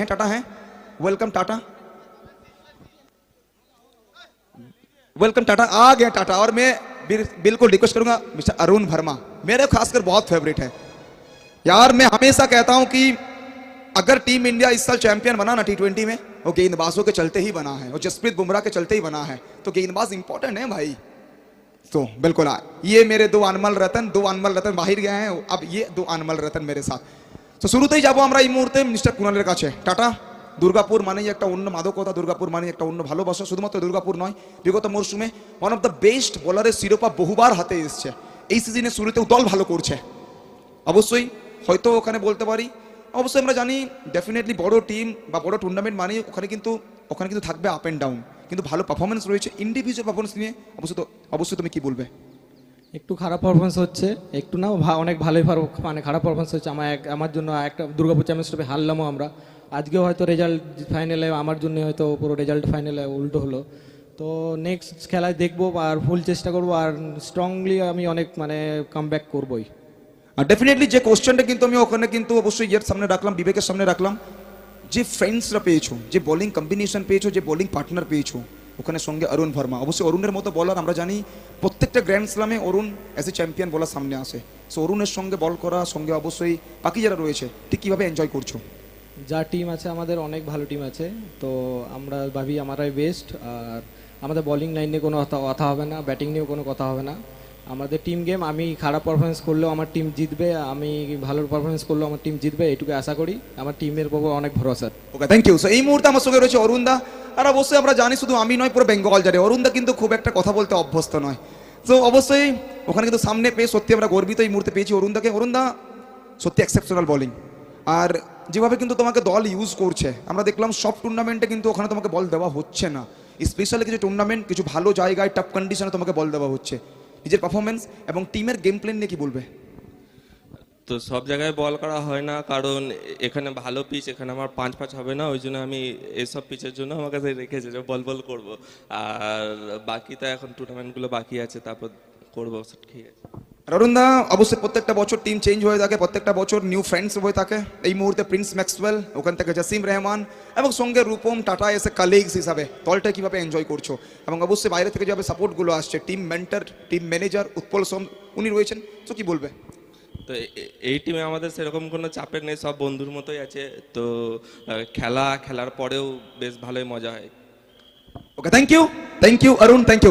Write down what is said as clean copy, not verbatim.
टाटा है, welcome Tata, welcome Tata, आ गया टाटा। और मैं बिल्कुल रिक्वेस्ट करूंगा मिस्टर अरुण वर्मा, मेरे खासकर बहुत फेवरेट है यार। मैं हमेशा कहता हूं कि अगर टीम इंडिया इस साल चैंपियन बना ना T20 में, वो गेंदबाजों के चलते ही बना है, और जसप्रीत बुमराह के चलते ही बना है। तो गेंदबाज इंपॉर्टेंट है भाई। तो बिल्कुल ये मेरे दो अनमल रतन बाहर गए हैं, अब ये दो अनमल रतन मेरे साथ। তো শুরুতেই যাব আমরা এই মুহূর্তে মিস্টার কুণালের কাছে। টাটা, দুর্গাপুর মানেই একটা অন্য মাদকতা, দুর্গাপুর মানেই একটা অন্য ভালোবাসা। শুধুমাত্র দুর্গাপুর নয়, বিগত মরশুমে ওয়ান অফ দ্য বেস্ট বোলারের শিরোপা বহুবার হাতে এসছে। এই সিজনের শুরুতেও দল ভালো করছে, অবশ্যই হয়তো ওখানে বলতে পারি। অবশ্যই আমরা জানি ডেফিনেটলি বড় টিম বা বড় টুর্নামেন্ট মানে ওখানে কিন্তু থাকবে আপ অ্যান্ড ডাউন, কিন্তু ভালো পারফরমেন্স রয়েছে। ইন্ডিভিজুয়াল পারফরমেন্স নিয়ে অবশ্যই তুমি কি বলবে? একটু খারাপ পারফরমেন্স হচ্ছে, একটু না অনেক ভালোই মানে খারাপ পারফরমেন্স হচ্ছে। আমার জন্য একটা দুর্গাপুর চ্যাম্পিয়নশিপে হারলামও আমরা। আজকেও হয়তো রেজাল্ট ফাইনালে আমার জন্য হয়তো পুরো রেজাল্ট ফাইনালে উল্টো হলো। তো নেক্সট খেলায় দেখবো আর ফুল চেষ্টা করবো, আর স্ট্রংলি আমি অনেক মানে কামব্যাক করবোই। ডেফিনেটলি যে কোশ্চেনটা কিন্তু আমি ওখানে কিন্তু অবশ্যই ইয়ের সামনে রাখলাম, বিবেকের সামনে রাখলাম, যে ফ্রেন্ডসরা পেয়েছো, যে বোলিং কম্বিনেশন পেয়েছো, যে বোলিং পার্টনার পেয়েছো, ওখানে সঙ্গে অরুণ ভার্মা। অবশ্যই অরুণের মতো বলার আমরা জানি প্রত্যেকটা গ্র্যান্ড স্লামে অরুণ অ্যাজ এ চ্যাম্পিয়ন বলার সামনে আসে। সো অরুণের সঙ্গে বল করা, সঙ্গে অবশ্যই বাকি যারা রয়েছে, ঠিক কীভাবে এনজয় করছো? যা টিম আছে আমাদের অনেক ভালো টিম আছে, তো আমরা ভাবি আমরাই বেস্ট। আর আমাদের বোলিং লাইন নিয়ে কোনো কথা হবে না, ব্যাটিং নিয়েও কোনো কথা হবে না। আমাদের টিম গেম, আমি খারাপ পারফরমেন্স করলেও আমার টিম জিতবে, আমি ভালো পারফরমেন্স করলেও আমার টিম জিতবে, এইটুকু আশা করি। আমার টিমের উপর অনেক ভরসা। ওকে, থ্যাংক ইউ। সো এই মুহূর্তে আমার সঙ্গে রয়েছে অরুণ দা। আর অবশ্যই আমরা জানি শুধু আমি নয়, পুরো বেঙ্গল জানে অরুণ দা কিন্তু খুব একটা কথা বলতে অভ্যস্ত নয়। তো অবশ্যই ওখানে কিন্তু সামনে পেয়ে সত্যি আমরা গর্বিত এই মুহূর্তে পেয়েছি অরুণ দাকে। অরুণ দা সত্যি এক্সেপশনাল বোলিং, আর যেভাবে কিন্তু তোমাকে দল ইউজ করছে আমরা দেখলাম সব টুর্নামেন্টে কিন্তু ওখানে তোমাকে বল দেওয়া হচ্ছে না। স্পেশালি কিছু টুর্নামেন্ট, কিছু ভালো জায়গায়, টাফ কন্ডিশনে তোমাকে বল দেওয়া হচ্ছে। নিজের পারফরমেন্স এবং টিমের গেম প্ল্যান নিয়ে কি বলবে? তো সব জায়গায় বল করা হয় না, কারণ এখানে ভালো পিচ, এখানে আমার 5-5 হবে না, ওই জন্য আমি এইসব পিচের জন্য আমার কাছে রেখেছি যে বল করবো। আর বাকি তো এখন টুর্নামেন্টগুলো বাকি আছে, তারপর করবো, ঠিক আছে। অরুণ দা অবশ্যই প্রত্যেকটা বছর টিম চেঞ্জ হয়ে থাকে, প্রত্যেকটা বছর নিউ ফ্রেন্ডস হয়ে থাকে। এই মুহূর্তে প্রিন্স ম্যাক্সওয়েল, ওখান থেকে জসিম রহমান এবং সঙ্গে রূপম টাটা এসে কালিগস হিসাবে দলটা কীভাবে এনজয় করছো? এবং অবশ্যই বাইরে থেকে যেভাবে সাপোর্টগুলো আসছে, team mentor, team manager Utpal Som উনি রয়েছেন, তো কি বলবে? তো এই টিমে আমাদের সেরকম কোনো চাপের নেই, সব বন্ধুর মতোই আছে। তো খেলার পরেও বেশ ভালোই মজা হয়। Okay, thank you Arun, thank you.